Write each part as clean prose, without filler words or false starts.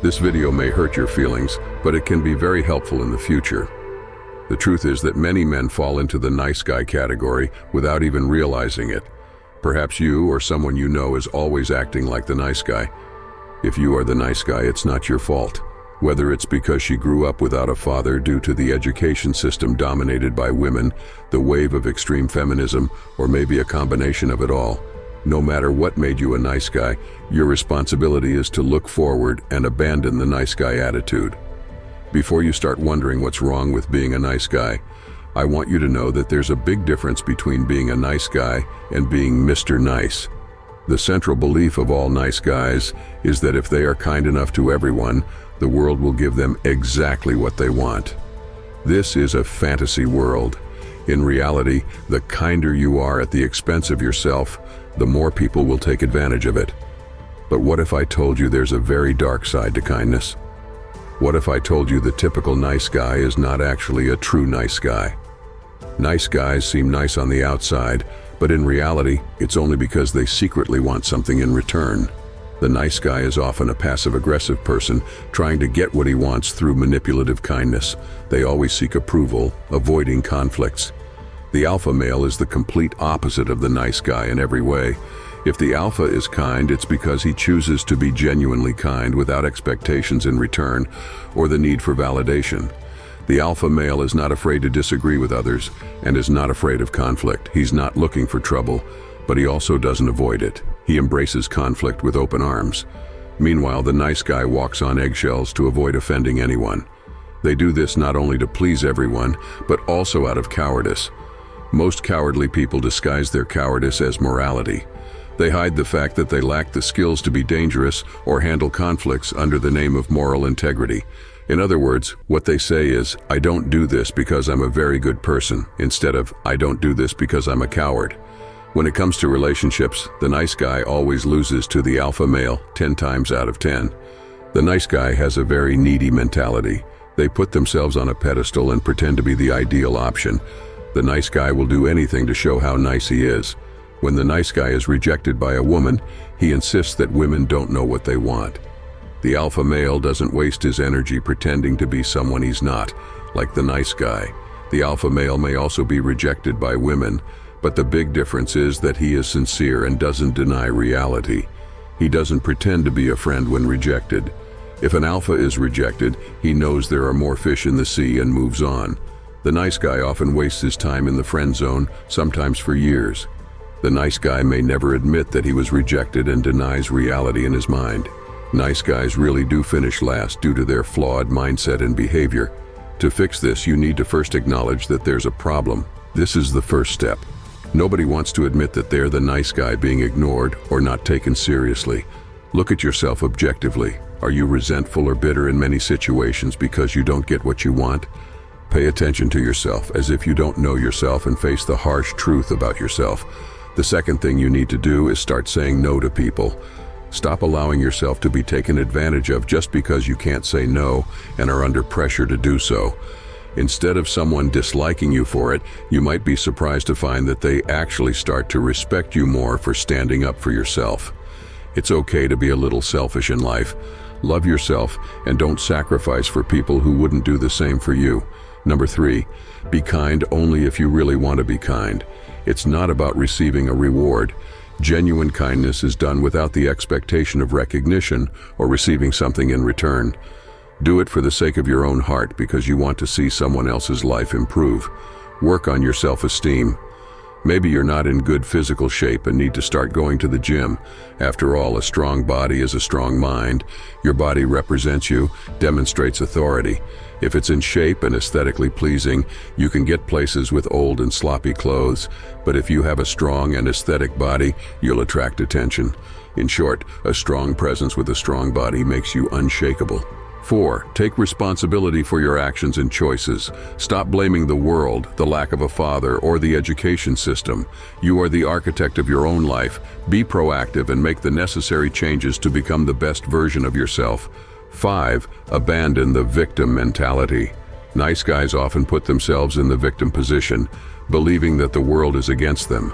This video may hurt your feelings, but it can be very helpful in the future. The truth is that many men fall into the nice guy category without even realizing it. Perhaps you or someone you know is always acting like the nice guy. If you are the nice guy, it's not your fault. Whether it's because she grew up without a father due to the education system dominated by women, the wave of extreme feminism, or maybe a combination of it all. No matter what made you a nice guy, your responsibility is to look forward and abandon the nice guy attitude. Before you start wondering what's wrong with being a nice guy, I want you to know that there's a big difference between being a nice guy and being Mr. Nice. The central belief of all nice guys is that if they are kind enough to everyone, the world will give them exactly what they want. This is a fantasy world. In reality, the kinder you are at the expense of yourself, the more people will take advantage of it. But what if I told you there's a very dark side to kindness? What if I told you the typical nice guy is not actually a true nice guy? Nice guys seem nice on the outside, but in reality, it's only because they secretly want something in return. The nice guy is often a passive-aggressive person trying to get what he wants through manipulative kindness. They always seek approval, avoiding conflicts. The alpha male is the complete opposite of the nice guy in every way. If the alpha is kind, it's because he chooses to be genuinely kind without expectations in return or the need for validation. The alpha male is not afraid to disagree with others and is not afraid of conflict. He's not looking for trouble, but he also doesn't avoid it. He embraces conflict with open arms. Meanwhile, the nice guy walks on eggshells to avoid offending anyone. They do this not only to please everyone, but also out of cowardice. Most cowardly people disguise their cowardice as morality. They hide the fact that they lack the skills to be dangerous or handle conflicts under the name of moral integrity. In other words, what they say is, "I don't do this because I'm a very good person," instead of, "I don't do this because I'm a coward." When it comes to relationships, the nice guy always loses to the alpha male 10 times out of 10. The nice guy has a very needy mentality. They put themselves on a pedestal and pretend to be the ideal option. The nice guy will do anything to show how nice he is. When the nice guy is rejected by a woman, he insists that women don't know what they want. The alpha male doesn't waste his energy pretending to be someone he's not, like the nice guy. The alpha male may also be rejected by women, but the big difference is that he is sincere and doesn't deny reality. He doesn't pretend to be a friend when rejected. If an alpha is rejected, he knows there are more fish in the sea and moves on. The nice guy often wastes his time in the friend zone, sometimes for years. The nice guy may never admit that he was rejected and denies reality in his mind. Nice guys really do finish last due to their flawed mindset and behavior. To fix this, you need to first acknowledge that there's a problem. This is the first step. Nobody wants to admit that they're the nice guy being ignored or not taken seriously. Look at yourself objectively. Are you resentful or bitter in many situations because you don't get what you want? Pay attention to yourself as if you don't know yourself and face the harsh truth about yourself. The second thing you need to do is start saying no to people. Stop allowing yourself to be taken advantage of just because you can't say no and are under pressure to do so. Instead of someone disliking you for it, you might be surprised to find that they actually start to respect you more for standing up for yourself. It's okay to be a little selfish in life. Love yourself and don't sacrifice for people who wouldn't do the same for you. Number 3, be kind only if you really want to be kind. It's not about receiving a reward. Genuine kindness is done without the expectation of recognition or receiving something in return. Do it for the sake of your own heart because you want to see someone else's life improve. Work on your self-esteem. Maybe you're not in good physical shape and need to start going to the gym. After all, a strong body is a strong mind. Your body represents you, demonstrates authority. If it's in shape and aesthetically pleasing, you can get places with old and sloppy clothes. But if you have a strong and aesthetic body, you'll attract attention. In short, a strong presence with a strong body makes you unshakable. 4. Take responsibility for your actions and choices. Stop blaming the world, the lack of a father, or the education system. You are the architect of your own life. Be proactive and make the necessary changes to become the best version of yourself. 5. Abandon the victim mentality. Nice guys often put themselves in the victim position, believing that the world is against them.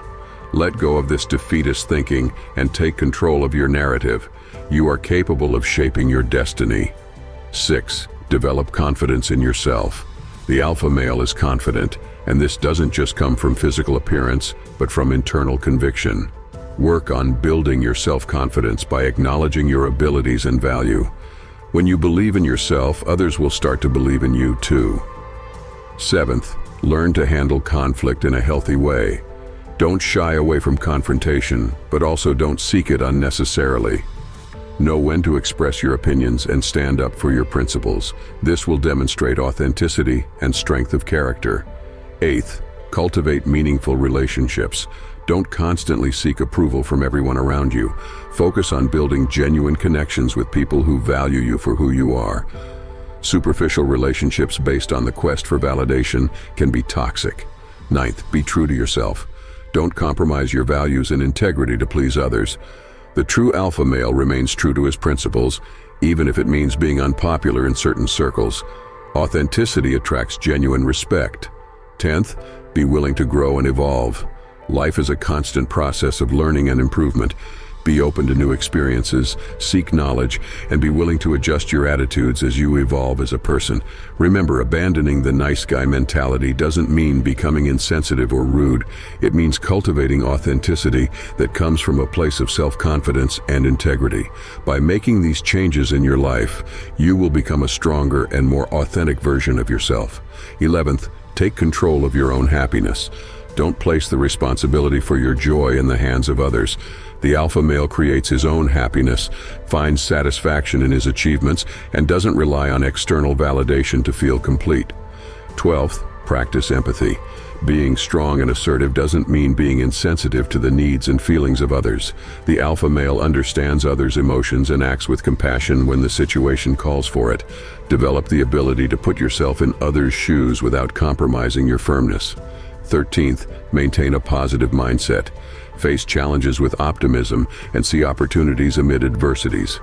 Let go of this defeatist thinking and take control of your narrative. You are capable of shaping your destiny. 6. Develop confidence in yourself. The alpha male is confident, and this doesn't just come from physical appearance, but from internal conviction. Work on building your self-confidence by acknowledging your abilities and value. When you believe in yourself, others will start to believe in you too. 7th, learn to handle conflict in a healthy way. Don't shy away from confrontation, but also don't seek it unnecessarily. Know when to express your opinions and stand up for your principles. This will demonstrate authenticity and strength of character. 8th, cultivate meaningful relationships. Don't constantly seek approval from everyone around you. Focus on building genuine connections with people who value you for who you are. Superficial relationships based on the quest for validation can be toxic. 9th, be true to yourself. Don't compromise your values and integrity to please others. The true alpha male remains true to his principles, even if it means being unpopular in certain circles. Authenticity attracts genuine respect. 10th, be willing to grow and evolve. Life is a constant process of learning and improvement. Be open to new experiences, seek knowledge, and be willing to adjust your attitudes as you evolve as a person. Remember, abandoning the nice guy mentality doesn't mean becoming insensitive or rude. It means cultivating authenticity that comes from a place of self-confidence and integrity. By making these changes in your life, you will become a stronger and more authentic version of yourself. 11th, take control of your own happiness. Don't place the responsibility for your joy in the hands of others. The alpha male creates his own happiness, finds satisfaction in his achievements, and doesn't rely on external validation to feel complete. 12th, practice empathy. Being strong and assertive doesn't mean being insensitive to the needs and feelings of others. The alpha male understands others' emotions and acts with compassion when the situation calls for it. Develop the ability to put yourself in others' shoes without compromising your firmness. 13th, maintain a positive mindset. Face challenges with optimism and see opportunities amid adversities.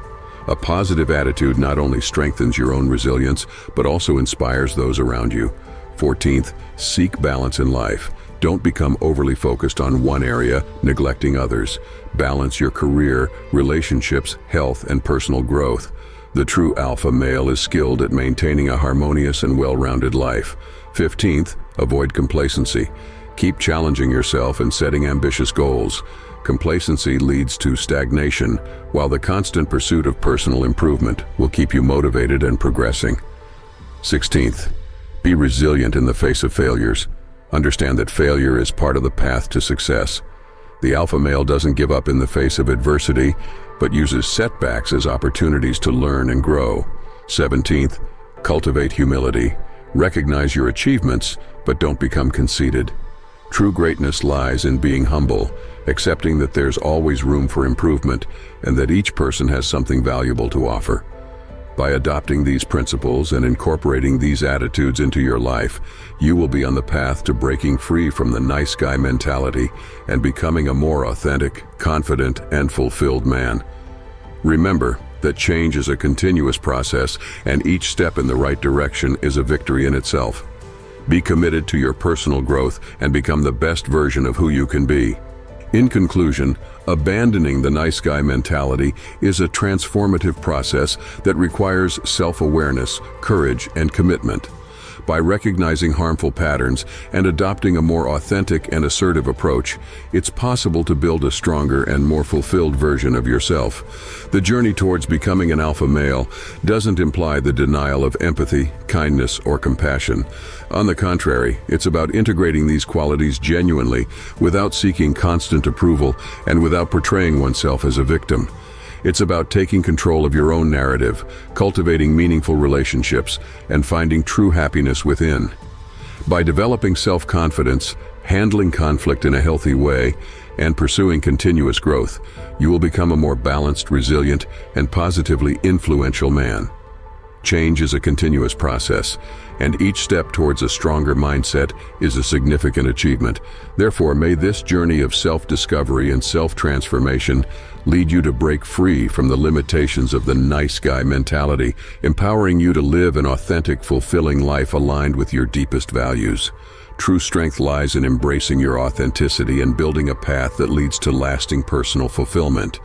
A positive attitude not only strengthens your own resilience, but also inspires those around you. 14th, seek balance in life. Don't become overly focused on one area, neglecting others. Balance your career, relationships, health, and personal growth. The true alpha male is skilled at maintaining a harmonious and well-rounded life. 15th, avoid complacency. Keep challenging yourself and setting ambitious goals. Complacency leads to stagnation, while the constant pursuit of personal improvement will keep you motivated and progressing. 16th, be resilient in the face of failures. Understand that failure is part of the path to success. The alpha male doesn't give up in the face of adversity, but uses setbacks as opportunities to learn and grow. 17th, cultivate humility. Recognize your achievements, but don't become conceited. True greatness lies in being humble, accepting that there's always room for improvement and that each person has something valuable to offer. By adopting these principles and incorporating these attitudes into your life, you will be on the path to breaking free from the nice guy mentality and becoming a more authentic, confident, and fulfilled man. Remember that change is a continuous process, and each step in the right direction is a victory in itself. Be committed to your personal growth and become the best version of who you can be. In conclusion, abandoning the nice guy mentality is a transformative process that requires self-awareness, courage, and commitment. By recognizing harmful patterns and adopting a more authentic and assertive approach, it's possible to build a stronger and more fulfilled version of yourself. The journey towards becoming an alpha male doesn't imply the denial of empathy, kindness, or compassion. On the contrary, it's about integrating these qualities genuinely, without seeking constant approval and without portraying oneself as a victim. It's about taking control of your own narrative, cultivating meaningful relationships, and finding true happiness within. By developing self-confidence, handling conflict in a healthy way, and pursuing continuous growth, you will become a more balanced, resilient, and positively influential man. Change is a continuous process, and each step towards a stronger mindset is a significant achievement. Therefore, may this journey of self-discovery and self-transformation lead you to break free from the limitations of the nice guy mentality, empowering you to live an authentic, fulfilling life aligned with your deepest values. True strength lies in embracing your authenticity and building a path that leads to lasting personal fulfillment.